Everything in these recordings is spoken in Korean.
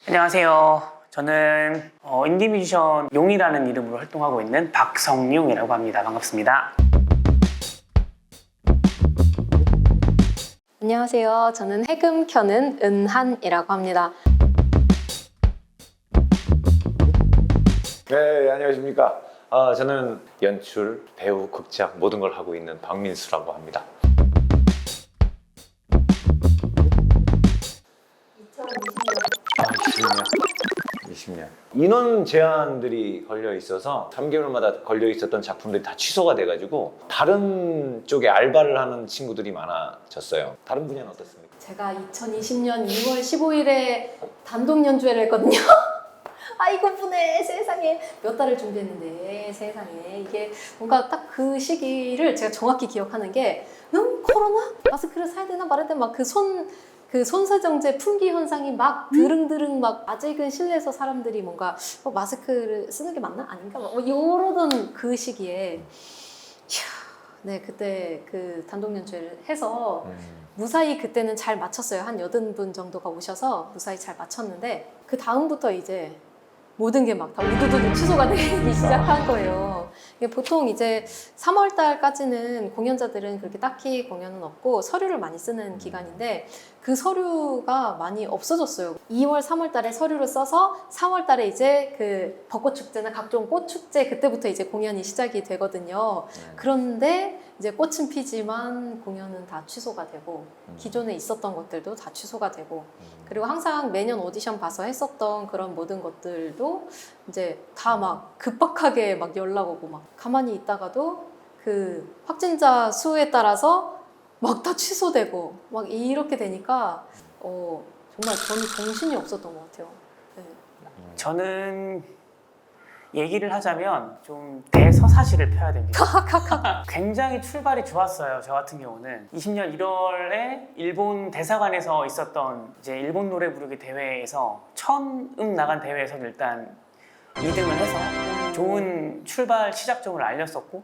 안녕하세요. 저는 인디 뮤지션 용이라는 이름으로 활동하고 있는 박성용이라고 합니다. 반갑습니다. 안녕하세요. 저는 해금 켜는 은한이라고 합니다. 네, 안녕하십니까. 저는 연출, 배우, 극작 모든 걸 하고 있는 박민수라고 합니다. 20년. 인원 제한들이 걸려 있어서 3개월마다 걸려 있었던 작품들이 다 취소가 돼가지고 다른 쪽에 알바를 하는 친구들이 많아졌어요. 다른 분야는 어떻습니까? 제가 2020년 2월 15일에 단독 연주회를 했거든요. 아이고 분해 세상에 몇 달을 준비했는데 세상에 이게 뭔가 딱 그 시기를 제가 정확히 기억하는 게 코로나? 마스크를 사야 되나 말아야 되나 막 그 손사정제 품귀 현상이 막 드릉드릉 막 아직은 실내에서 사람들이 뭔가 마스크를 쓰는 게 맞나? 아닌가? 뭐 이러던 그 시기에 네 그때 그 단독 연주회를 해서 무사히 그때는 잘 마쳤어요. 한 80분 정도가 오셔서 무사히 잘 마쳤는데 그 다음부터 이제 모든 게 막 다 우두두두 취소가 되기 시작한 거예요. 이게 보통 이제 3월 달까지는 공연자들은 그렇게 딱히 공연은 없고 서류를 많이 쓰는 기간인데 그 서류가 많이 없어졌어요. 2월, 3월 달에 서류를 써서 4월 달에 이제 그 벚꽃 축제나 각종 꽃 축제 그때부터 이제 공연이 시작이 되거든요. 그런데 이제 꽃은 피지만 공연은 다 취소가 되고 기존에 있었던 것들도 다 취소가 되고 그리고 항상 매년 오디션 봐서 했었던 그런 모든 것들도 이제 다 막 급박하게 막 연락 오고 막 가만히 있다가도 그 확진자 수에 따라서 막 다 취소되고 막 이렇게 되니까 정말 저는 정신이 없었던 것 같아요. 네. 저는 얘기를 하자면 좀 대서사시를 펴야 됩니다. 굉장히 출발이 좋았어요. 저 같은 경우는 20년 1월에 일본 대사관에서 있었던 이제 일본 노래 부르기 대회에서 처음 나간 대회에서 일단 2등을 해서 좋은 출발 시작점을 알렸었고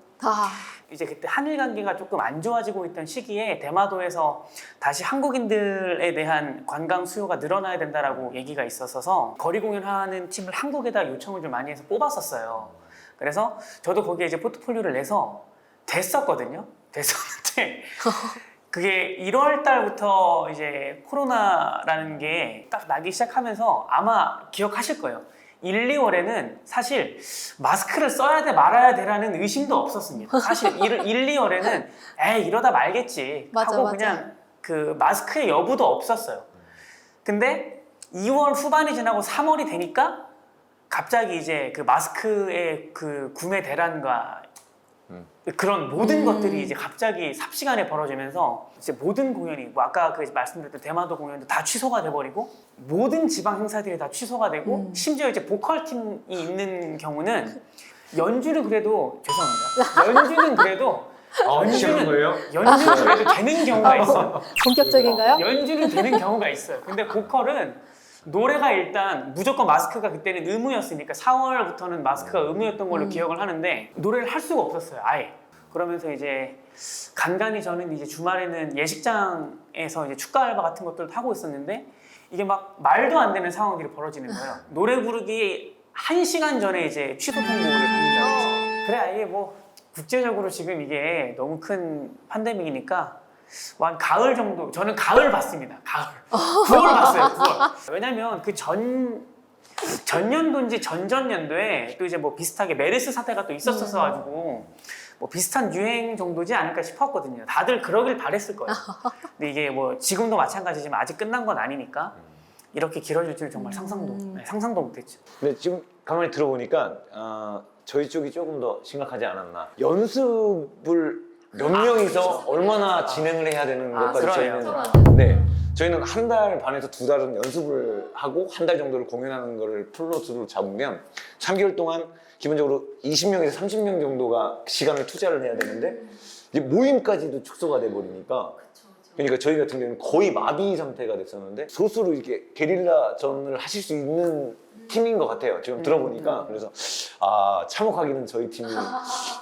이제 그때 한일 관계가 조금 안 좋아지고 있던 시기에 대마도에서 다시 한국인들에 대한 관광 수요가 늘어나야 된다라고 얘기가 있었어서 거리 공연하는 팀을 한국에다 요청을 좀 많이 해서 뽑았었어요. 그래서 저도 거기에 이제 포트폴리오를 내서 됐었거든요. 됐었는데 그게 1월 달부터 이제 코로나라는 게 딱 나기 시작하면서 아마 기억하실 거예요. 1, 2월에는 사실 마스크를 써야 돼 말아야 돼라는 의심도 없었습니다. 사실 1, 2월에는 에이 이러다 말겠지 하고 그냥 그 마스크의 여부도 없었어요. 근데 2월 후반이 지나고 3월이 되니까 갑자기 이제 그 마스크의 그 구매 대란과 그런 모든 것들이 이제 갑자기 삽시간에 벌어지면서 이제 모든 공연이 뭐 아까 그 말씀드렸던 대마도 공연도 다 취소가 돼버리고 모든 지방 행사들이 다 취소가 되고 심지어 이제 보컬 팀이 있는 경우는 연주는 그래도 죄송합니다. 연주는 그래도 연주는 그래도 되는 경우가 있어요. 본격적인가요? 연주는 되는 경우가 있어요. 근데 보컬은 노래가 일단 무조건 마스크가 그때는 의무였으니까 4월부터는 마스크가 의무였던 걸로 기억을 하는데 노래를 할 수가 없었어요. 아예. 그러면서 이제 간간히 저는 이제 주말에는 예식장에서 이제 축가 알바 같은 것들을 하고 있었는데 이게 막 말도 안 되는 상황들이 벌어지는 거예요. 노래 부르기 1시간 전에 이제 취소 통보를 받는다고. 그래 아예 뭐 국제적으로 지금 이게 너무 큰 팬데믹이니까 한 가을 정도, 저는 가을 봤습니다. 가을. 9월 봤어요, 9월. 왜냐면 그 전년도인지 전전년도에 또 이제 뭐 비슷하게 메르스 사태가 또 있었어서 가지고 뭐 비슷한 유행 정도지 않을까 싶었거든요. 다들 그러길 바랬을 거예요. 근데 이게 뭐 지금도 마찬가지지만 아직 끝난 건 아니니까 이렇게 길어질 줄 정말 상상도 못했죠. 근데 지금 가만히 들어보니까 저희 쪽이 조금 더 심각하지 않았나. 연습을 몇 명이서 얼마나 진행을 해야 되는 것까지 저희는 한 달 반에서 2달은 연습을 하고 한 달 정도를 공연하는 거를 플롯으로 잡으면 3개월 동안 기본적으로 20명에서 30명 정도가 시간을 투자를 해야 되는데 이제 모임까지도 축소가 돼 버리니까 그러니까 저희 같은 경우는 거의 마비 상태가 됐었는데 소수로 이렇게 게릴라전을 하실 수 있는 팀인 것 같아요. 지금 들어보니까. 그래서 참혹하기는 저희 팀이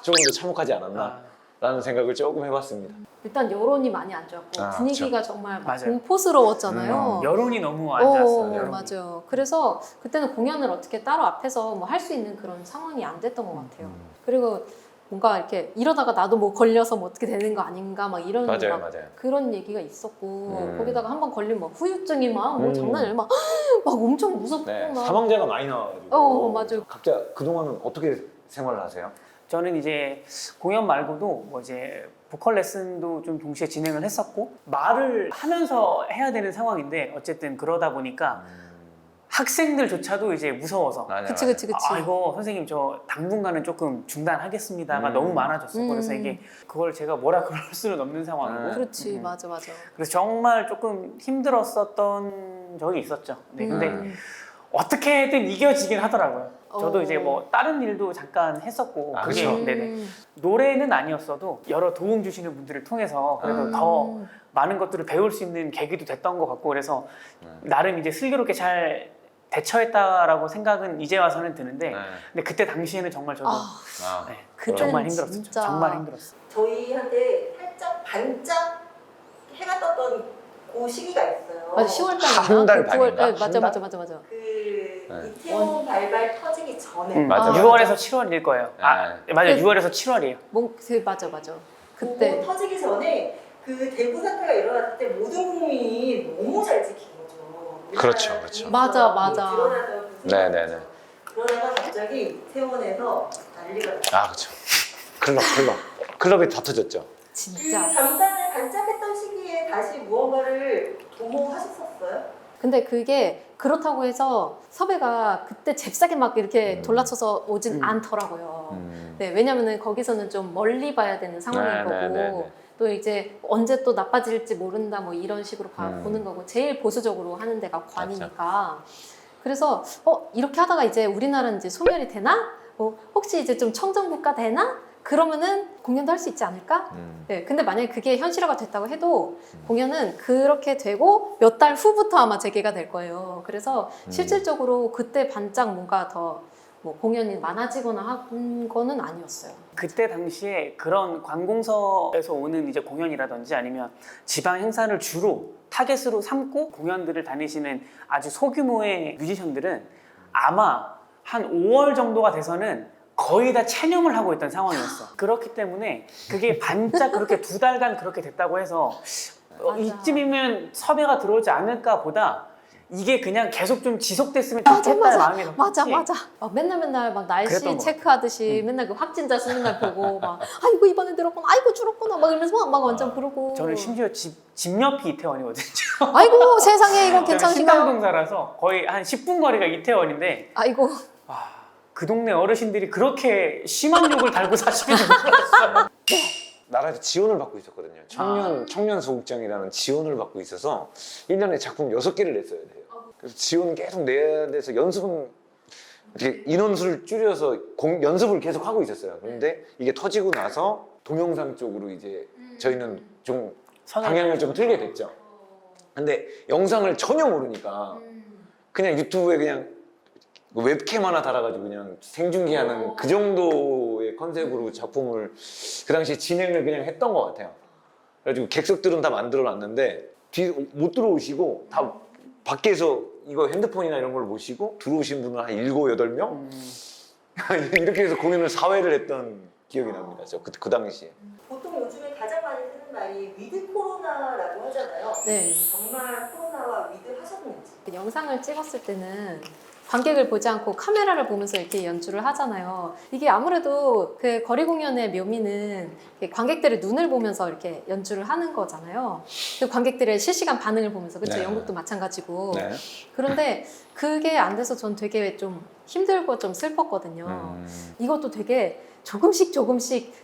조금 더 참혹하지 않았나. 라는 생각을 조금 해봤습니다. 일단 여론이 많이 안 좋았고 아, 분위기가 정말 막 맞아요. 공포스러웠잖아요. 여론이 너무 안 좋았어요. 여론이. 맞아요. 그래서 그때는 공연을 어떻게 따로 앞에서 뭐 할 수 있는 그런 상황이 안 됐던 것 같아요. 그리고 뭔가 이렇게 이러다가 나도 뭐 걸려서 뭐 어떻게 되는 거 아닌가 막 이런 맞아요, 막 맞아요. 그런 얘기가 있었고 거기다가 한 번 걸리면 막 후유증이 막 뭐 장난이 아니라 막 엄청 무섭고 네, 막 사망자가 많이 나와가지고. 맞아요. 각자 그동안은 어떻게 생활을 하세요? 저는 이제 공연 말고도 뭐 이제 보컬 레슨도 좀 동시에 진행을 했었고 말을 하면서 해야 되는 상황인데 어쨌든 그러다 보니까 학생들조차도 이제 무서워서 그치. 아 이거 선생님 저 당분간은 조금 중단하겠습니다가 너무 많아졌어. 그래서 이게 그걸 제가 뭐라 그럴 수는 없는 상황이고. 그렇지, 맞아. 그래서 정말 조금 힘들었었던 적이 있었죠. 네, 근데 어떻게든 이겨지긴 하더라고요. 저도 이제 뭐 다른 일도 잠깐 했었고 그게 그렇죠. 네네. 노래는 아니었어도 여러 도움 주시는 분들을 통해서 그래도 더 많은 것들을 배울 수 있는 계기도 됐던 것 같고 그래서 나름 이제 슬기롭게 잘 대처했다라고 생각은 이제 와서는 드는데 근데 그때 당시에는 정말 저도 네, 그때는 정말 힘들었었죠. 진짜. 정말 힘들었어요. 저희한테 살짝 반짝 해가 떴던 그 시기가 있어요. 맞아, 10월 한 달 달인가? 반인가? 네, 맞아. 그 이태원 발발 터지기 전에 맞아. 6월에서 7월일 거예요. 맞아요. 그- 6월에서 7월이에요. 맞아. 그때 그때 터지기 전에 그 대구 사태가 일어났을 때 모든 국민이 너무 잘 지킨 거죠. 그렇죠, 그렇죠. 맞아. 드러나던 그 네네네. 순간이죠. 그러다가 갑자기 이태원에서 난리가 났어요. 그렇죠. 클럽이 다 터졌죠. 진짜. 그 잠깐을 반짝했던 시기에 다시 무언가를 도모하셨었어요? 근데 그게 그렇다고 해서 섭외가 그때 잽싸게 막 이렇게 돌라쳐서 오진 않더라고요. 네, 왜냐면은 거기서는 좀 멀리 봐야 되는 상황인 거고 또 이제 언제 또 나빠질지 모른다 뭐 이런 식으로 보는 거고 제일 보수적으로 하는 데가 관이니까 그래서 이렇게 하다가 이제 우리나라는 이제 소멸이 되나? 혹시 이제 좀 청정국가 되나? 그러면은 공연도 할 수 있지 않을까? 네, 근데 만약에 그게 현실화가 됐다고 해도 공연은 그렇게 되고 몇 달 후부터 아마 재개가 될 거예요. 그래서 실질적으로 그때 반짝 뭔가 더 뭐 공연이 많아지거나 한 거는 아니었어요. 그때 당시에 그런 관공서에서 오는 이제 공연이라든지 아니면 지방 행사를 주로 타겟으로 삼고 공연들을 다니시는 아주 소규모의 뮤지션들은 아마 한 5월 정도가 돼서는 거의 다 체념을 하고 있던 상황이었어. 그렇기 때문에 그게 반짝 그렇게 2달간 그렇게 됐다고 해서 맞아. 이쯤이면 섭외가 들어오지 않을까 보다 이게 그냥 계속 좀 지속됐으면 좋겠다는 마음이 더 맞아. 컸지. 막 맨날 막 날씨 그랬던 것 체크하듯이 맨날 그 확진자 수는 날 보고 막 아이고 이번에 들었구나, 아이고 줄었구나 막 이러면서 막 완전 그러고. 저는 심지어 집 옆이 이태원이거든요. 아이고 세상에 이건 저는 괜찮으신가요? 신당동 살아서 거의 한 10분 거리가 이태원인데 아이고 그 동네 어르신들이 그렇게 심한 욕을 달고 사시는지 몰랐어요. 나라에서 지원을 받고 있었거든요. 청년 소극장이라는 지원을 받고 있어서 1년에 작품 6개를 냈어야 돼요. 그래서 지원 계속 내야 돼서 연습은 이렇게 인원수를 줄여서 연습을 계속 하고 있었어요. 그런데 이게 터지고 나서 동영상 쪽으로 이제 저희는 좀 방향을 좀 틀게 됐죠. 근데 영상을 전혀 모르니까 그냥 유튜브에 그냥 웹캠 하나 달아가지고 그냥 생중계하는 그 정도의 컨셉으로 작품을 그 당시에 진행을 그냥 했던 것 같아요. 그래가지고 객석들은 다 만들어놨는데 못 들어오시고 다 밖에서 이거 핸드폰이나 이런 걸 보시고 들어오신 분은 한 7, 8명? 이렇게 해서 공연을 4회를 했던 기억이 납니다. 그 당시에. 보통 요즘에 가장 많이 쓰는 말이 위드 코로나라고 하잖아요. 네. 정말 코로나와 위드 하셨는지. 그 영상을 찍었을 때는 관객을 보지 않고 카메라를 보면서 이렇게 연주를 하잖아요. 이게 아무래도 그 거리 공연의 묘미는 관객들의 눈을 보면서 이렇게 연주를 하는 거잖아요. 그 관객들의 실시간 반응을 보면서, 그렇죠? 네. 연극도 마찬가지고. 네. 그런데 그게 안 돼서 전 되게 좀 힘들고 좀 슬펐거든요. 이것도 되게 조금씩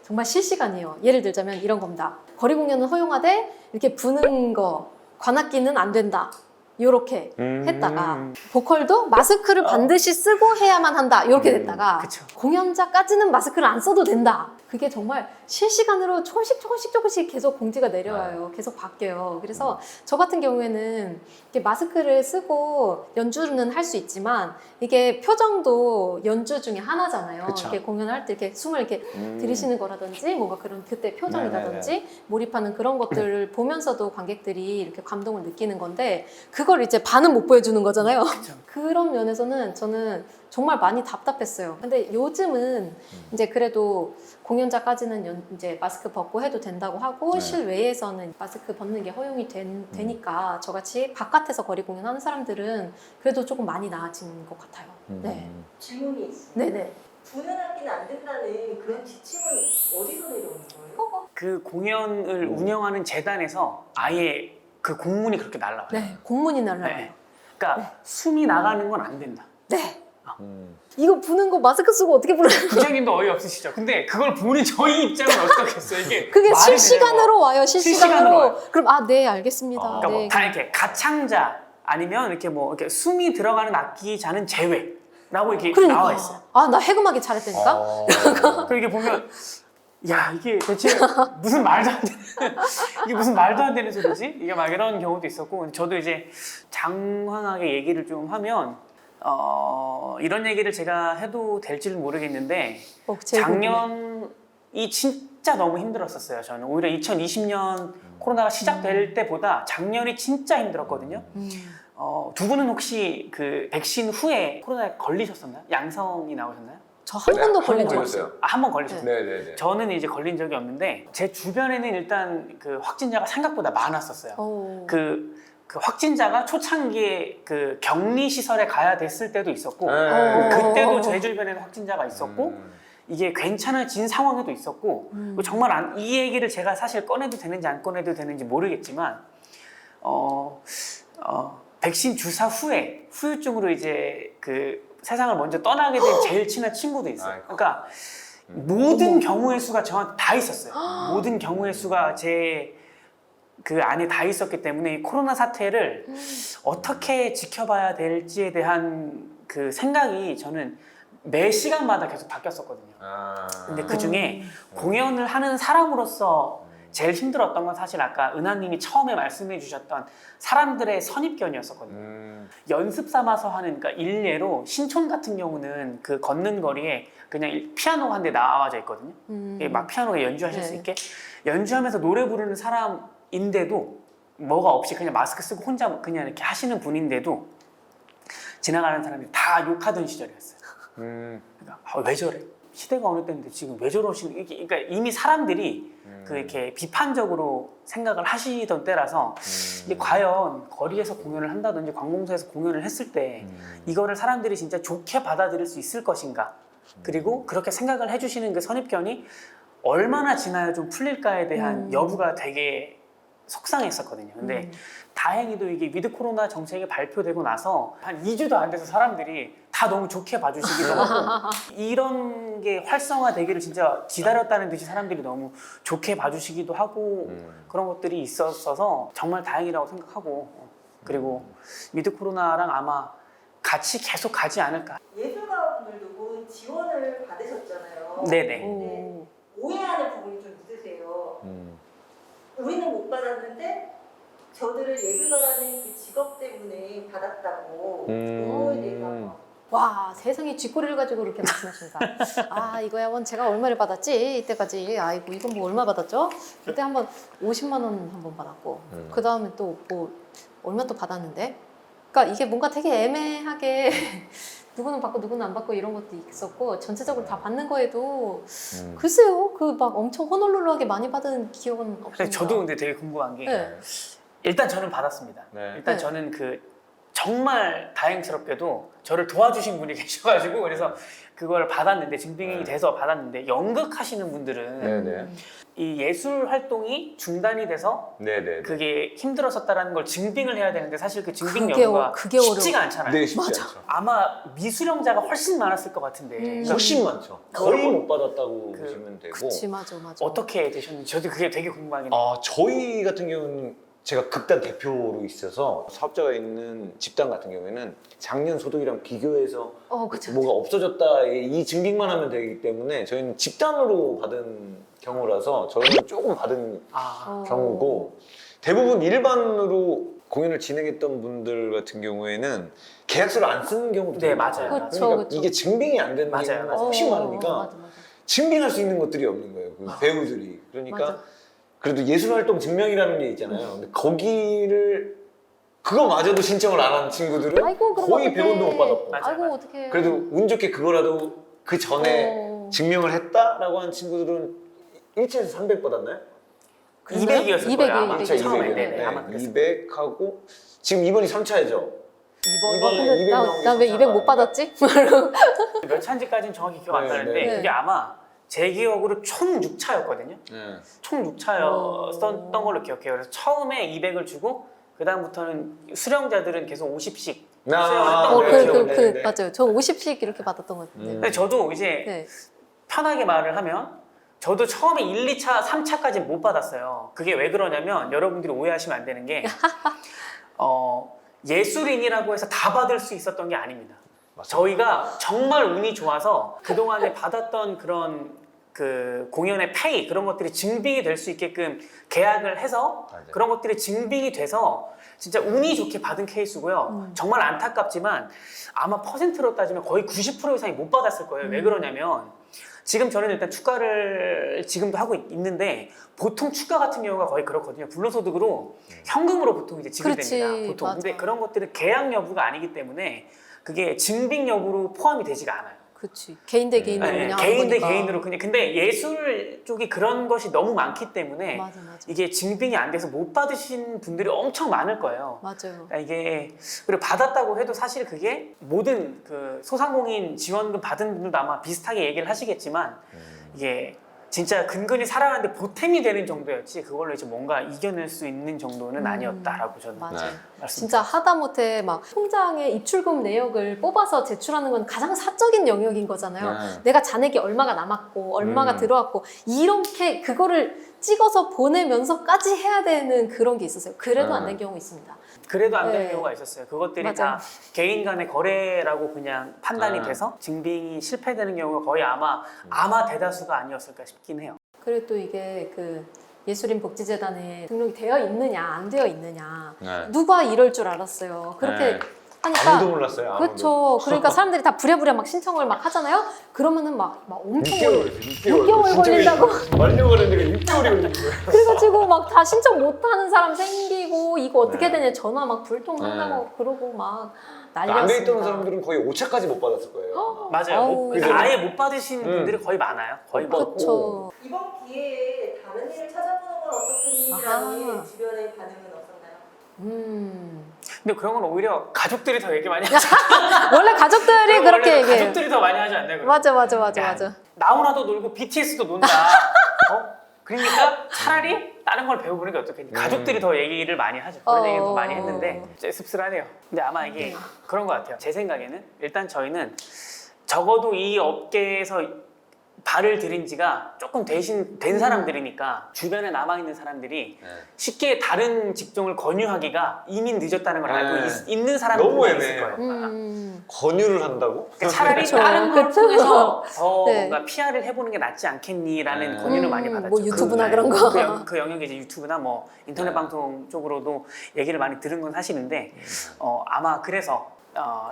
정말 실시간이에요. 예를 들자면 이런 겁니다. 거리 공연은 허용하되 이렇게 부는 거, 관악기는 안 된다. 요렇게 했다가 보컬도 마스크를 반드시 쓰고 해야만 한다. 이렇게 됐다가 그쵸. 공연자까지는 마스크를 안 써도 된다. 그게 정말 실시간으로 조금씩 계속 공지가 내려와요. 계속 바뀌어요. 그래서 저 같은 경우에는 이렇게 마스크를 쓰고 연주는 할 수 있지만 이게 표정도 연주 중에 하나잖아요. 그쵸. 이렇게 공연할 때 이렇게 숨을 이렇게 들이쉬는 거라든지 뭔가 그런 그때 표정이라든지 몰입하는 그런 것들을 보면서도 관객들이 이렇게 감동을 느끼는 건데 그걸 이제 반은 못 보여주는 거잖아요. 그런 면에서는 저는 정말 많이 답답했어요. 근데 요즘은 이제 그래도 공연자까지는 이제 마스크 벗고 해도 된다고 하고 네. 실외에서는 마스크 벗는 게 허용이 되니까 저같이 바깥에서 거리 공연하는 사람들은 그래도 조금 많이 나아진 것 같아요. 네. 질문이 있어요. 네네. 부는 악기는 안 된다는 그런 지침은 어디서 내려오는 거예요? 그 공연을 운영하는 재단에서 아예 그 공문이 그렇게 날라와요. 네. 공문이 날라와요. 네. 그러니까 숨이 나가는 건 안 된다. 네. 이거 부는 거 마스크 쓰고 어떻게 불러요? 부장님도 어이없으시죠? 근데 그걸 보는 저희 입장은 어떻겠어요? 이게 그게 말이 되는 실시간으로 와요. 실시간으로. 실시간으로 와요. 그럼 아, 네, 알겠습니다. 그러니까 네. 뭐 다 이렇게 가창자 아니면 이렇게 뭐 이렇게 숨이 들어가는 악기자는 제외라고 이렇게 그러니까. 나와 있어요. 아, 나 해금하기 잘했다니까? 그리고 이게 보면 야 이게 대체 무슨 말도 안 되는 이게 무슨 말도 안 되는 소리지? 이게 막 이런 경우도 있었고 저도 이제 장황하게 얘기를 좀 하면 이런 얘기를 제가 해도 될지는 모르겠는데 제일 궁금해. 작년이 진짜 너무 힘들었었어요. 저는 오히려 2020년 코로나가 시작될 때보다 작년이 진짜 힘들었거든요. 두 분은 혹시 그 백신 후에 코로나에 걸리셨었나요? 양성이 나오셨나요? 저 한 번도 네, 걸린 한번 적 걸렸어요. 없어요. 한 번 걸리셨어요? 네네네. 저는 이제 걸린 적이 없는데 제 주변에는 일단 그 확진자가 생각보다 많았었어요. 그 확진자가 초창기에 그 격리 시설에 가야 됐을 때도 있었고 그때도 제 주변에는 확진자가 있었고 이게 괜찮아진 상황에도 있었고 정말 이 얘기를 제가 사실 꺼내도 되는지 안 꺼내도 되는지 모르겠지만 백신 주사 후에 후유증으로 이제 그 세상을 먼저 떠나게 된 제일 친한 친구도 있어요. 아이고. 그러니까 모든 경우의 수가 저한테 다 있었어요. 모든 경우의 수가 제 그 안에 다 있었기 때문에 이 코로나 사태를 어떻게 지켜봐야 될지에 대한 그 생각이 저는 매 시간마다 계속 바뀌었었거든요. 근데 그 중에 공연을 하는 사람으로서 제일 힘들었던 건 사실 아까 은하님이 처음에 말씀해 주셨던 사람들의 선입견이었었거든요. 연습 삼아서 하는, 그러니까 일례로 신촌 같은 경우는 그 걷는 거리에 그냥 피아노가 한 대 나와져 있거든요. 막 피아노에 연주하실 수 있게 연주하면서 노래 부르는 사람인데도 뭐가 없이 그냥 마스크 쓰고 혼자 그냥 이렇게 하시는 분인데도 지나가는 사람들이 다 욕하던 시절이었어요. 그러니까 왜 저래? 시대가 어느 때인데 지금 왜 저러시는? 그러니까 이미 사람들이 그 이렇게 비판적으로 생각을 하시던 때라서 이게 과연 거리에서 공연을 한다든지 관공서에서 공연을 했을 때 이거를 사람들이 진짜 좋게 받아들일 수 있을 것인가? 그리고 그렇게 생각을 해주시는 그 선입견이 얼마나 지나야 좀 풀릴까에 대한 여부가 되게 속상했었거든요. 근데 다행히도 이게 위드 코로나 정책이 발표되고 나서 한 2주도 안 돼서 사람들이 다 너무 좋게 봐주시기도 하고 이런 게 활성화되기를 진짜 기다렸다는 듯이 사람들이 너무 좋게 봐주시기도 하고 그런 것들이 있었어서 정말 다행이라고 생각하고 그리고 위드 코로나랑 아마 같이 계속 가지 않을까. 예술가분들도 뭐 지원을 받으셨잖아요. 네네. 네. 오해하는 부분이 좀 있으세요. 우리는 못 받았는데 저들을 예술가라는 그 직업 때문에 받았다고 그거에 대해서 와, 세상에 쥐꼬리를 가지고 그렇게 말씀하십니다. 아, 이거야 원 제가 얼마를 받았지? 이때까지. 아이고, 이건 뭐 얼마 받았죠? 그때 한번 50만 원 한 번 받았고 그 다음에 또 뭐 얼마 또 받았는데 그러니까 이게 뭔가 되게 애매하게 누구는 받고 누구는 안 받고 이런 것도 있었고 전체적으로 다 받는 거에도 글쎄요 그 막 엄청 호놀룰루하게 많이 받은 기억은 없습니다. 근데 저도 근데 되게 궁금한 게 네. 일단 저는 받았습니다. 네. 일단 네. 저는 그 정말 다행스럽게도 저를 도와주신 분이 계셔가지고 그래서 그걸 받았는데 증빙이 네. 돼서 받았는데 연극하시는 분들은 네네. 이 예술 활동이 중단이 돼서 네네. 그게 힘들었었다라는 걸 증빙을 해야 되는데 사실 그 증빙 그게 여부가 그게 쉽지가 않잖아요. 네, 쉽지 맞아. 않죠. 아마 미수령자가 훨씬 많았을 것 같은데 그러니까 훨씬 많죠. 거의 못 받았다고 보시면 되고. 그치 맞아. 어떻게 되셨는지 저도 그게 되게 궁금하긴 해요. 저희 같은 경우는 제가 극단 대표로 있어서 사업자가 있는 집단 같은 경우에는 작년 소득이랑 비교해서 그쵸. 뭐가 없어졌다 이 증빙만 하면 되기 때문에 저희는 집단으로 받은 경우라서 저희는 조금 받은 경우고 대부분 일반으로 공연을 진행했던 분들 같은 경우에는 계약서를 안 쓰는 경우도 네, 되게 맞아요. 많아요. 그쵸, 그러니까 그쵸. 이게 증빙이 안 되는 맞아요, 경우가 맞아요. 훨씬 많으니까 맞아. 증빙할 수 있는 것들이 없는 거예요. 그 배우들이. 그러니까 맞아. 그래도 예술활동 증명이라는 게 있잖아요. 근데 거기를 그거마저도 신청을 안 한 친구들은 아이고, 그럼 거의 어떡해. 100원도 못 받았고 맞아요, 아이고 맞아요. 어떡해. 그래도 운 좋게 그거라도 그 전에 증명을 했다라고 한 친구들은 1차에서 300 받았나요? 200이었을 200, 거예요. 아마 200. 처음에. 네, 네네. 아마 그랬을 200하고 지금 이번이 3차죠. 이번이 근데 200 나온 게 나 왜 200 못 받았지? 몇 차인지까지는 정확히 기억 안 네, 나는데 네. 그게 아마 제 기억으로 총 6차였거든요. 네. 총 6차였던 걸로 기억해요. 그래서 처음에 200을 주고 그 다음부터는 수령자들은 계속 50씩 수령했던 네, 걸로 기억을 해요. 네. 맞아요. 저 50씩 이렇게 받았던 것 같은데. 근데 저도 이제 네. 편하게 말을 하면 저도 처음에 1, 2차, 3차까지 못 받았어요. 그게 왜 그러냐면 여러분들이 오해하시면 안 되는 게 예술인이라고 해서 다 받을 수 있었던 게 아닙니다. 저희가 정말 운이 좋아서 그동안에 받았던 그런 그 공연의 페이 그런 것들이 증빙이 될 수 있게끔 계약을 해서 맞아요. 그런 것들이 증빙이 돼서 진짜 운이 좋게 받은 케이스고요. 정말 안타깝지만 아마 퍼센트로 따지면 거의 90% 이상이 못 받았을 거예요. 왜 그러냐면 지금 저는 일단 축가를 지금도 하고 있는데 보통 축가 같은 경우가 거의 그렇거든요. 불로소득으로 현금으로 보통 이제 지급됩니다. 그렇지, 보통. 맞아. 근데 그런 것들은 계약 여부가 아니기 때문에 그게 증빙 여부로 포함이 되지가 않아요. 그렇지. 개인 대 개인으로 네, 그냥 개인 하는 대 거니까. 개인으로 그냥. 근데 예술 쪽이 그런 것이 너무 많기 때문에 맞아. 이게 증빙이 안 돼서 못 받으신 분들이 엄청 많을 거예요. 맞아요. 그러니까 이게 그리고 받았다고 해도 사실 그게 모든 그 소상공인 지원금 받은 분들도 아마 비슷하게 얘기를 하시겠지만 이게 진짜 근근히 살아가는데 보탬이 되는 정도였지 그걸로 이제 뭔가 이겨낼 수 있는 정도는 아니었다라고 저는 맞아요. 말씀드립니다. 진짜 하다못해 막 통장에 입출금 내역을 뽑아서 제출하는 건 가장 사적인 영역인 거잖아요. 네. 내가 잔액이 얼마가 남았고 얼마가 들어왔고 이렇게 그거를 찍어서 보내면서까지 해야 되는 그런 게 있었어요. 그래도 안 된 경우 있습니다. 그래도 안 되는 네. 경우가 있었어요. 그것들이 맞아요. 다 개인 간의 거래라고 그냥 판단이 네. 돼서 증빙이 실패되는 경우가 거의 아마 대다수가 아니었을까 싶긴 해요. 그리고 또 이게 그 예술인 복지재단에 등록이 되어 있느냐 안 되어 있느냐 네. 누가 이럴 줄 알았어요. 그렇게 네. 하니까 아무도 몰랐어요. 아무도. 그렇죠. 그러니까 사람들이 다 부랴부랴 막 신청을 막 하잖아요. 그러면은 막 엄청 6개월 걸린다고. 완료가 되는데 6개월이 걸리는 거예요. 그래가지고 막 다 신청 못하는 사람 생기고 이거 어떻게 네. 되냐 전화 막 불통한다고 그러고 막 안 돼 난리였습니다. 있던 사람들은 거의 5차까지 못 받았을 거예요. 맞아요. 아우. 그러니까 아예 못 받으신 분들이 거의 많아요. 거의 많고. 그렇죠. 이번 기회에 다른 일을 찾아보는 건 어떻겠니라는 아하. 주변의 반응은 없었나요? 근데 그런 건 오히려 가족들이 더 얘기 많이 하죠. 원래 가족들이 그렇게 원래 얘기해요. 가족들이 더 많이 하지 않나요? 그럼? 맞아. 나훈아도 놀고 BTS도 논다. 그러니까 차라리 다른 걸 배워보는 게 어떻겠니? 가족들이 더 얘기를 많이 하죠. 그런 얘기를 더 많이 했는데 이제 씁쓸하네요. 근데 아마 이게 그런 것 같아요. 제 생각에는 일단 저희는 적어도 이 업계에서 발을 들인 지가 조금 된 사람들이니까 주변에 남아있는 사람들이 네. 쉽게 다른 직종을 권유하기가 이미 늦었다는 걸 알고 네. 있는 사람들이 너무 있을 애매해요. 거예요. 권유를 한다고? 그러니까 차라리 그쵸. 다른 걸 그쵸. 통해서 더 네. 뭔가 PR을 해보는 게 낫지 않겠니라는 네. 권유를 많이 받았죠. 뭐 유튜브나 그, 그런 거. 그 영역이 이제 유튜브나 뭐 인터넷 네. 방송 쪽으로도 얘기를 많이 들은 건 사실인데 아마 그래서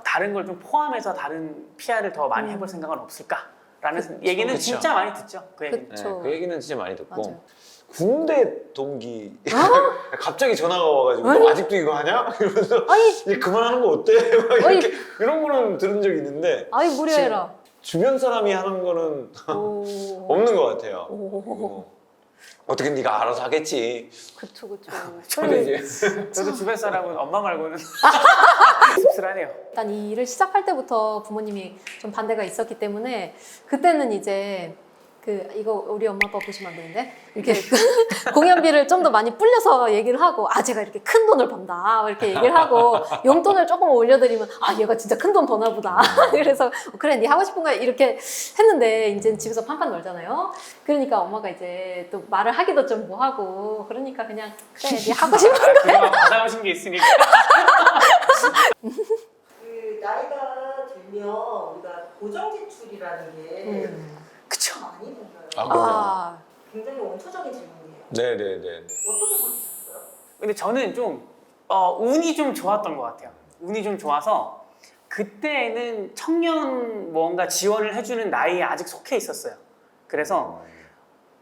다른 걸 좀 포함해서 다른 PR을 더 많이 해볼 생각은 없을까라는 얘기는 그쵸. 진짜 많이 듣죠. 그 얘기는. 그쵸. 네, 그 얘기는 진짜 많이 듣고 맞아요. 군대 동기 갑자기 전화가 와가지고 너 아직도 이거 하냐? 이러면서 아니 이제 그만하는 거 어때? 막 이렇게 이런 거는 들은 적이 있는데 아이 무료해라. 주변 사람이 하는 거는 오. 없는 것 같아요. 오. 어떻게 네가 알아서 하겠지. 그쵸. 근데 이제 저도 주변 사람은 엄마 말고는 씁쓸하네요. 일단 이 일을 시작할 때부터 부모님이 좀 반대가 있었기 때문에 그때는 이제 이거 우리 엄마 아빠 보시면 안 되는데 이렇게 공연비를 좀 더 많이 불려서 얘기를 하고 제가 이렇게 큰 돈을 번다 이렇게 얘기를 하고 용돈을 조금 올려드리면 얘가 진짜 큰 돈 버나 보다 그래서 그래 네 하고 싶은 거야 이렇게 했는데 이제 집에서 판판 놀잖아요. 그러니까 엄마가 이제 또 말을 하기도 좀 뭐하고 그러니까 그냥 그래 네 하고 싶은 거 그동안 받아오신 게 있으니까. 그 나이가 들면 우리가 고정 지출이라는 게 그쵸. 많이 생겨요. 그럼요. 굉장히 원초적인 질문이에요. 네네네. 어떻게 보셨어요? 근데 저는 좀 운이 좀 좋았던 것 같아요. 운이 좀 좋아서 그때는 청년 뭔가 지원을 해주는 나이에 아직 속해 있었어요. 그래서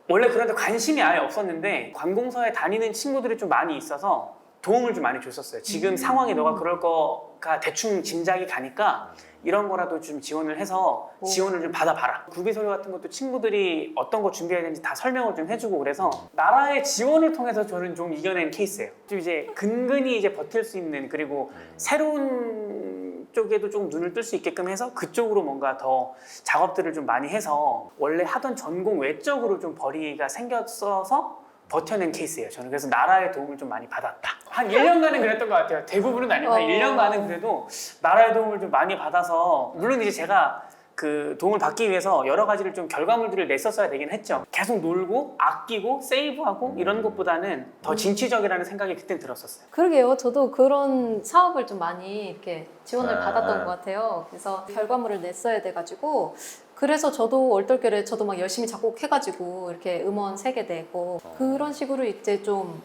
원래 그런데 관심이 아예 없었는데 관공서에 다니는 친구들이 좀 많이 있어서 도움을 좀 많이 줬었어요. 지금 상황이 너가 그럴 거가 대충 짐작이 가니까 이런 거라도 좀 지원을 해서 지원을 좀 받아봐라. 구비서류 같은 것도 친구들이 어떤 거 준비해야 되는지 다 설명을 좀 해주고 그래서 나라의 지원을 통해서 저는 좀 이겨낸 케이스예요. 좀 이제 근근히 이제 버틸 수 있는 그리고 새로운 쪽에도 좀 눈을 뜰 수 있게끔 해서 그쪽으로 뭔가 더 작업들을 좀 많이 해서 원래 하던 전공 외적으로 좀 벌이가 생겼어서 버텨낸 케이스예요. 저는 그래서 나라의 도움을 좀 많이 받았다. 한 1년간은 그랬던 것 같아요. 대부분은 아니고 한 1년간은 그래도 나라의 도움을 좀 많이 받아서 물론 이제 제가 그 도움을 받기 위해서 여러 가지를 좀 결과물들을 냈었어야 되긴 했죠. 계속 놀고 아끼고 세이브하고 이런 것보다는 더 진취적이라는 생각이 그땐 들었었어요. 그러게요. 저도 그런 사업을 좀 많이 이렇게 지원을 아. 받았던 것 같아요. 그래서 결과물을 냈어야 돼가지고 그래서 저도 얼떨결에 저도 막 열심히 작곡해가지고 이렇게 음원 3개 내고 그런 식으로 이제 좀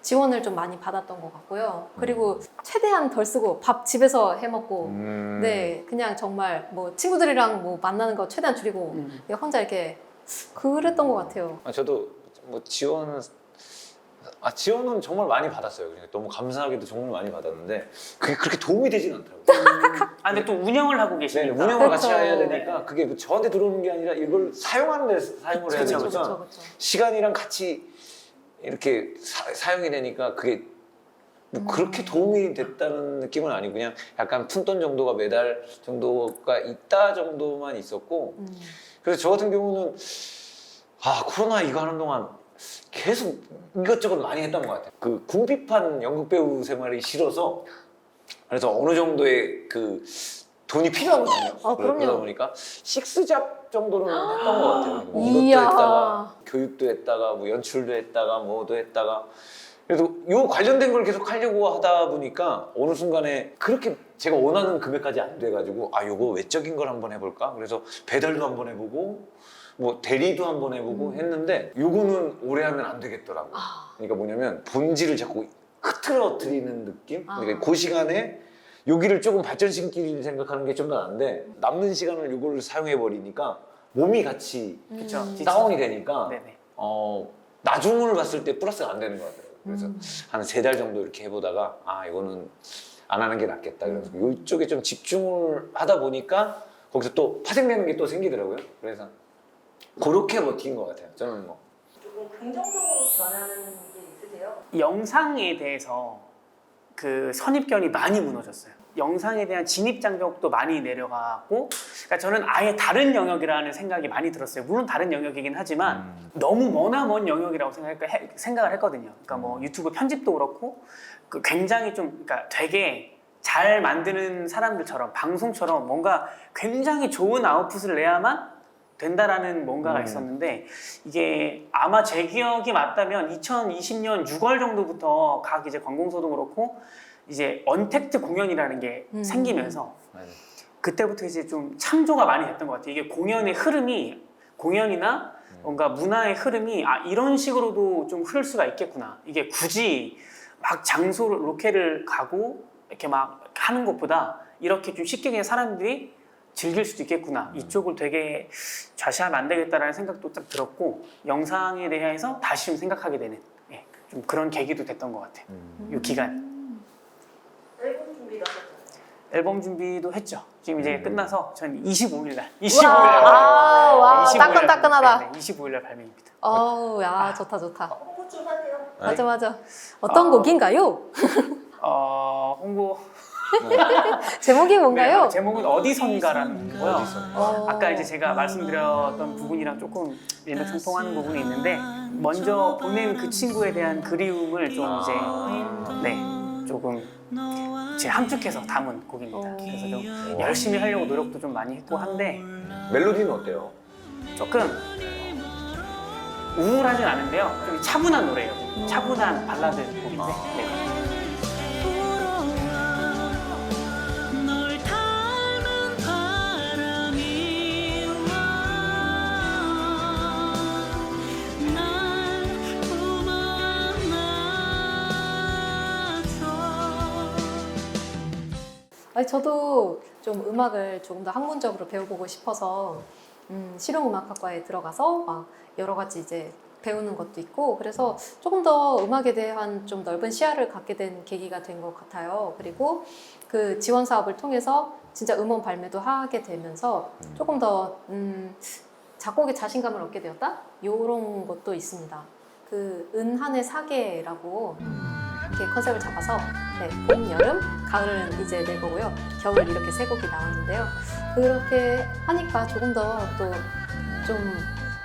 지원을 좀 많이 받았던 것 같고요. 그리고 최대한 덜 쓰고 밥 집에서 해 먹고 네 그냥 정말 뭐 친구들이랑 뭐 만나는 거 최대한 줄이고 그냥 혼자 이렇게 그랬던 것 같아요. 저도 뭐 지원은 정말 많이 받았어요. 그러니까 너무 감사하게도 정말 많이 받았는데 그게 그렇게 도움이 되진 않더라고요. 근데 또 운영을 하고 네, 계시니까 운영을 같이 그렇죠. 해야 되니까 그게 뭐 저한테 들어오는 게 아니라 이걸 사용하는 데 사용을 해야 그쵸, 되니까 그렇죠, 그렇죠. 시간이랑 같이 이렇게 사용이 되니까 그게 뭐 그렇게 도움이 됐다는 느낌은 아니고 그냥 약간 푼돈 정도가 매달 정도가 있다 정도만 있었고 그래서 저 같은 경우는 코로나 이거 하는 동안 계속 이것저것 많이 했던 것 같아요. 그 궁핍한 연극 배우 생활이 싫어서 그래서 어느 정도의 그 돈이 필요하거든요. 그럼요. 그러다 보니까 식스잡 정도는 했던 것 같아요. 뭐 이야. 이것도 했다가 교육도 했다가 뭐 연출도 했다가 뭐도 했다가 그래도 요 관련된 걸 계속 하려고 하다 보니까 어느 순간에 그렇게 제가 원하는 금액까지 안 돼가지고 요거 외적인 걸 한번 해볼까? 그래서 배달도 한번 해보고 뭐 대리도 한번 해보고 했는데 요거는 오래 하면 안 되겠더라고요. 그러니까 뭐냐면 본질을 자꾸 흐트러뜨리는 느낌? 그러니까 그 시간에 여기를 조금 발전시키는 생각하는 게 좀 더 나은데 남는 시간을 요거를 사용해버리니까 몸이 같이 그쵸. 다운이 되니까 네네. 나중을 봤을 때 플러스가 안 되는 것 같아요. 그래서 한 3달 정도 이렇게 해보다가 이거는 안 하는 게 낫겠다. 그래서 이쪽에 좀 집중을 하다 보니까 거기서 또 파생되는 게 또 생기더라고요. 그래서 그렇게 버틴 것 같아요. 저는 뭐. 조금 긍정적으로 변하는 게 있으세요? 영상에 대해서 그 선입견이 많이 무너졌어요. 영상에 대한 진입 장벽도 많이 내려가고 그러니까 저는 아예 다른 영역이라는 생각이 많이 들었어요. 물론 다른 영역이긴 하지만 너무 머나먼 영역이라고 생각을 했거든요. 그러니까 뭐 유튜브 편집도 그렇고 굉장히 좀 그러니까 되게 잘 만드는 사람들처럼 방송처럼 뭔가 굉장히 좋은 아웃풋을 내야만 된다라는 뭔가가 있었는데 이게 아마 제 기억이 맞다면 2020년 6월 정도부터 각 이제 관공서도 그렇고 이제 언택트 공연이라는 게 생기면서 그때부터 이제 좀 창조가 많이 됐던 것 같아요. 이게 공연의 흐름이 공연이나 뭔가 문화의 흐름이 이런 식으로도 좀 흐를 수가 있겠구나. 이게 굳이 막 장소 로케를 가고 이렇게 막 하는 것보다 이렇게 좀 쉽게 그냥 사람들이 즐길 수도 있겠구나. 이쪽을 되게 좌시하면 안 되겠다라는 생각도 딱 들었고 영상에 대해서 다시 좀 생각하게 되는 좀 그런 계기도 됐던 것 같아요. 이 기간이. 앨범 준비도 하셨잖아요. 앨범 준비도 했죠. 지금 이제 끝나서 저는 25일 날. 와, 25일 날 따끈따끈하다. 네, 25일 날 발매입니다. 야, 좋다, 좋다. 홍보 좀 하세요. 맞아. 어떤 곡인가요? 홍보 제목이 뭔가요? 네, 제목은 어디선가라는 거고요. 어. 아까 이제 제가 말씀드렸던 부분이랑 조금 일맥상통하는 부분이 있는데 먼저 보낸 그 친구에 대한 그리움을 좀 이제 조금 제 함축해서 담은 곡입니다. 그래서 좀 열심히 하려고 노력도 좀 많이 했고 한데 멜로디는 어때요? 조금 우울하진 않은데요. 좀 차분한 노래예요. 차분한 발라드 곡인데. 네. 아니, 저도 좀 음악을 조금 더 학문적으로 배워보고 싶어서 실용음악학과에 들어가서 막 여러 가지 이제 배우는 것도 있고 그래서 조금 더 음악에 대한 좀 넓은 시야를 갖게 된 계기가 된 것 같아요. 그리고 그 지원 사업을 통해서 진짜 음원 발매도 하게 되면서 조금 더 작곡에 자신감을 얻게 되었다? 이런 것도 있습니다. 그 은한의 사계라고 이렇게 컨셉을 잡아서 봄, 여름, 가을은 이제 내 거고요. 겨울 이렇게 세 곡이 나왔는데요. 그렇게 하니까 조금 더 또 좀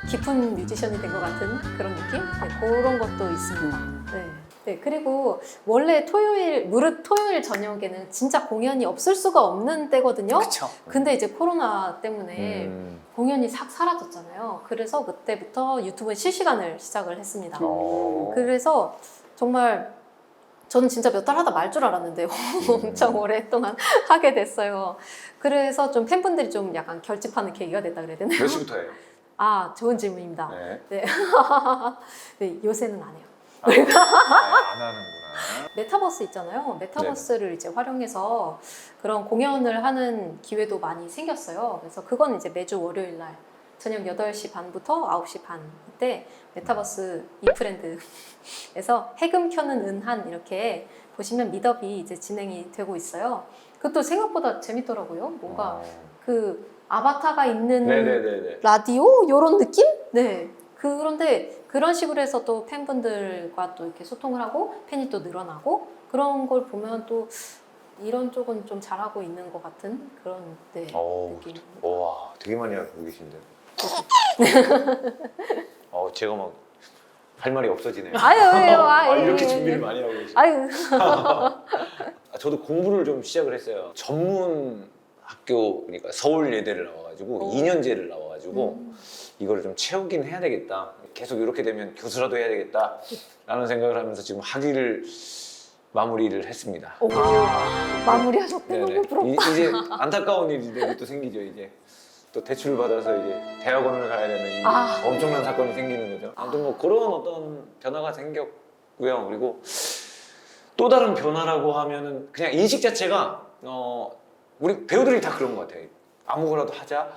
깊은 뮤지션이 된 것 같은 그런 느낌? 그런 것도 있습니다. 네, 그리고 원래 무릇 토요일 저녁에는 진짜 공연이 없을 수가 없는 때거든요. 그렇죠. 근데 이제 코로나 때문에 공연이 싹 사라졌잖아요. 그래서 그때부터 유튜브 실시간을 시작을 했습니다. 그래서 정말 저는 진짜 몇 달 하다 말 줄 알았는데 엄청 오랫동안 하게 됐어요. 그래서 좀 팬분들이 좀 약간 결집하는 계기가 됐다 그래야 되나요? 몇 시부터예요? 아, 좋은 질문입니다. 네. 네, 요새는 안 해요. 안 하는구나. 메타버스 있잖아요. 메타버스를 이제 활용해서 그런 공연을 하는 기회도 많이 생겼어요. 그래서 그건 이제 매주 월요일 날 저녁 8시 반부터 9시 반 이때 메타버스 이프랜드에서 해금 켜는 은한 이렇게 보시면 미더비 이제 진행이 되고 있어요. 그것도 생각보다 재밌더라고요. 뭔가 그 아바타가 있는 네네네네. 라디오 이런 느낌? 네. 그런데 그런 식으로 해서 또 팬분들과 또 이렇게 소통을 하고 팬이 또 늘어나고 그런 걸 보면 또 이런 쪽은 좀 잘하고 있는 것 같은 그런 느낌. 와, 되게 많이 알고 계신데. 제가 막 할 말이 없어지네요. 이렇게 준비를 많이 하고 계시네요. 아유. 저도 공부를 좀 시작을 했어요. 전문 학교, 그러니까 서울예대를 나와가지고 2년제를 나와가지고 이거를 좀 채우긴 해야 되겠다. 계속 이렇게 되면 교수라도 해야 되겠다 라는 생각을 하면서 지금 학위를 마무리를 했습니다. 마무리하셨대. 너무 부럽다. 이제 안타까운 일이 또 생기죠. 이제 또 대출을 받아서 이제 대학원을 가야 되는 이 엄청난 사건이 생기는 거죠. 아무튼 뭐 그런 어떤 변화가 생겼고요. 그리고 또 다른 변화라고 하면은 그냥 인식 자체가 우리 배우들이 다 그런 것 같아요. 아무거나도 하자.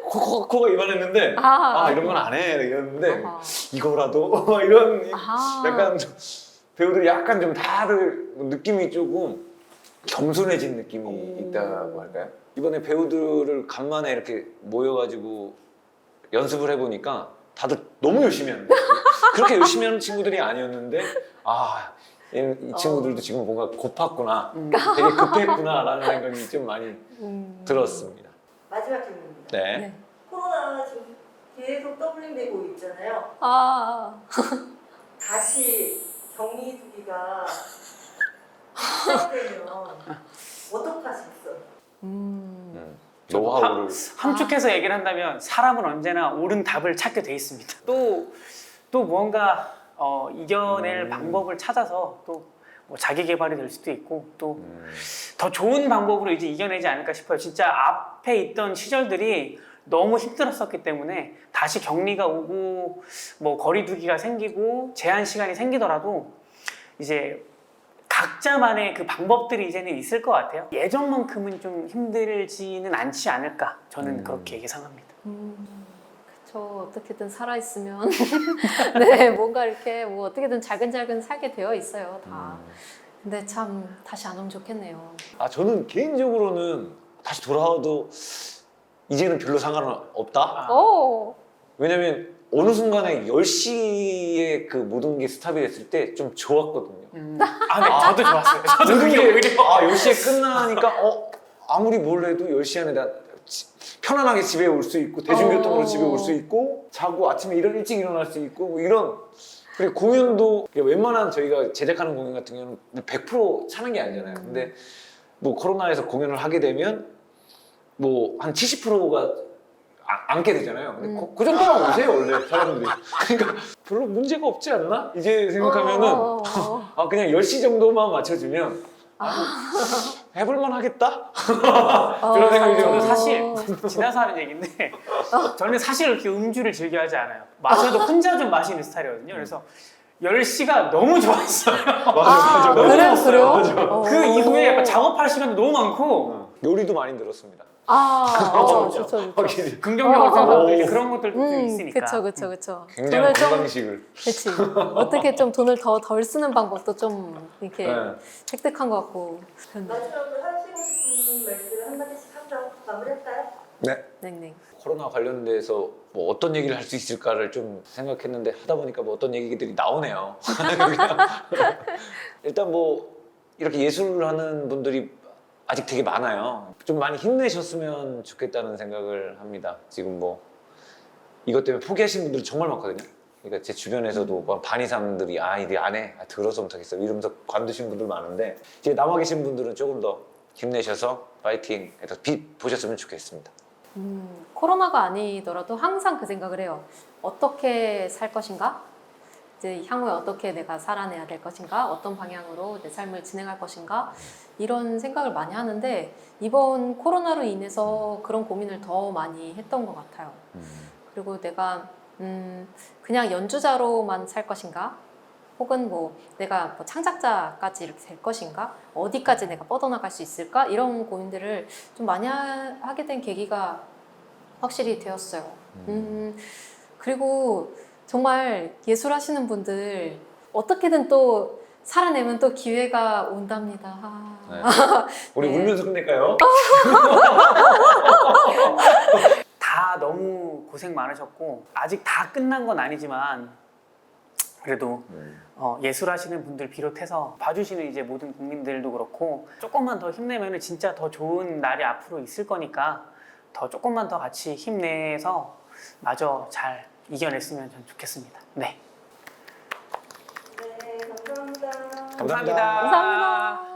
코가 이만했는데 이런 건 안 해 이랬는데 이거라도 이런 약간 배우들이 약간 좀 다들 느낌이 조금 겸손해진 느낌이 있다고 할까요? 이번에 배우들을 간만에 이렇게 모여가지고 연습을 해보니까 다들 너무 열심히 하는 거예요. 그렇게 열심히 하는 친구들이 아니었는데 이 친구들도 지금 뭔가 고팠구나, 되게 급했구나 라는 생각이 좀 많이 들었습니다. 마지막 질문입니다. 네. 코로나 지금 계속 더블링되고 있잖아요. 다시 격리 두기가 시작되면 어떡하시겠어요? 노하우를 함축해서 얘기를 한다면 사람은 언제나 옳은 답을 찾게 돼 있습니다. 또 뭔가 이겨낼 방법을 찾아서 또 뭐 자기 개발이 될 수도 있고 또 더 좋은 방법으로 이제 이겨내지 않을까 싶어요. 진짜 앞에 있던 시절들이 너무 힘들었었기 때문에 다시 격리가 오고 뭐 거리두기가 생기고 제한 시간이 생기더라도 이제 각자만의 그 방법들이 이제는 있을 것 같아요. 예전만큼은 좀 힘들지는 않지 않을까 저는 그렇게 예상합니다. 그쵸. 어떻게든 살아있으면 네, 뭔가 이렇게 뭐 어떻게든 잘근잘근 살게 되어 있어요, 다. 근데 참 다시 안 오면 좋겠네요. 저는 개인적으로는 다시 돌아와도 이제는 별로 상관은 없다. 오. 왜냐면 어느 순간에 10시에 그 모든 게 스탑이 됐을 때 좀 좋았거든요. 네, 저도 좋았어요. 저도 모든 그게 게 오히려 10시에 끝나니까 아무리 뭘 해도 10시 안에 나 편안하게 집에 올 수 있고 대중교통으로 집에 올 수 있고 자고 아침에 일찍 일어날 수 있고 뭐 이런. 그리고 공연도 웬만한 저희가 제작하는 공연 같은 경우는 100% 차는 게 아니잖아요. 근데 뭐 코로나에서 공연을 하게 되면 뭐 한 70%가 앉게 되잖아요. 근데 그 정도만 오세요 원래 사람들이. 그러니까 별로 문제가 없지 않나? 이제 생각하면은 그냥 10시 정도만 맞춰주면 해볼만 하겠다? 그런 생각이 저도 들어요. 사실 지나서 하는 얘기인데 저는 사실 이렇게 음주를 즐겨 하지 않아요. 마셔도 혼자 좀 마시는 스타일이거든요. 그래서 10시가 너무 좋았어요. 맞아. 너무 그래요? 좋았어요. 그래요? 그 이후에 약간 작업할 시간도 너무 많고 요리도 많이 늘었습니다. 좋죠. 확실히. 긍정적으로 생각하면 이제 오. 그런 것들도 좀 있으니까. 그쵸. 굉장히 돈을 좀, 건강식을. 그치. 어떻게 좀 돈을 덜 쓰는 방법도 좀 이렇게 네. 획득한 것 같고. 마지막으로 하시고 싶은 말씀 한마디씩 하면서 마무리할까요? 네. 코로나 관련돼서 뭐 어떤 얘기를 할 수 있을까를 좀 생각했는데 하다 보니까 뭐 어떤 얘기들이 나오네요. 일단 뭐 이렇게 예술을 하는 분들이 아직 되게 많아요. 좀 많이 힘내셨으면 좋겠다는 생각을 합니다. 지금 뭐 이것 때문에 포기하신 분들이 정말 많거든요. 그러니까 제 주변에서도 뭐 반 이상들이 이제 안 해. 들어서 못하겠어. 이러면서 관두신 분들 많은데 이제 남아 계신 분들은 조금 더 힘내셔서 파이팅 해서 빛 보셨으면 좋겠습니다. 코로나가 아니더라도 항상 그 생각을 해요. 어떻게 살 것인가? 이제 향후에 어떻게 내가 살아내야 될 것인가? 어떤 방향으로 내 삶을 진행할 것인가? 이런 생각을 많이 하는데 이번 코로나로 인해서 그런 고민을 더 많이 했던 것 같아요. 그리고 내가 그냥 연주자로만 살 것인가? 혹은 뭐 내가 뭐 창작자까지 이렇게 될 것인가? 어디까지 내가 뻗어나갈 수 있을까? 이런 고민들을 좀 많이 하게 된 계기가 확실히 되었어요. 그리고 정말 예술 하시는 분들 어떻게든 또 살아내면 또 기회가 온답니다. 네. 우리 네. 울면서 끝낼까요? 다 너무 고생 많으셨고 아직 다 끝난 건 아니지만 그래도 예술하시는 분들 비롯해서 봐주시는 이제 모든 국민들도 그렇고 조금만 더 힘내면 진짜 더 좋은 날이 앞으로 있을 거니까 더 조금만 더 같이 힘내서 마저 잘 이겨냈으면 전 좋겠습니다. 네. 네, 감사합니다. 감사합니다. 감사합니다.